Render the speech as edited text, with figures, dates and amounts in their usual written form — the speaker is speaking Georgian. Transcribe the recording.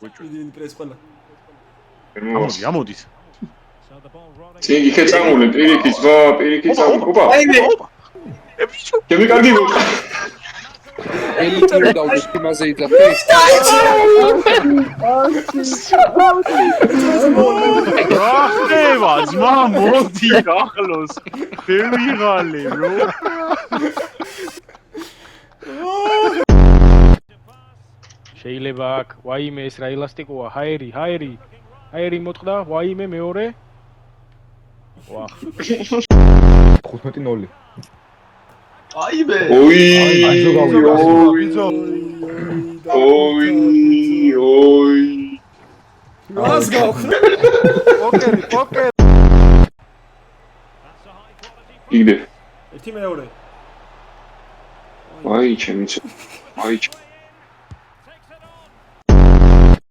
დიდი პრეს ყველა. ამოდით. წინ იქე წამული პირიქით ვა პირიქით წამული. ოპა. ჩემი კარგი მოყვა. ელიტური დაუჭი მასე იძახი. ახლა ძმა მოდი ახლოს. ვიღალე რო. შეიძლება აქ ვაიმე ეს რა ელასტიკოა ჰაერი ჰაერი მოტყდა ვაიმე მეორე ვახ 15-0 აიმე ოი რას გავხრა? პოკერი იგდე ერთი მეორე. აი ჩემი აი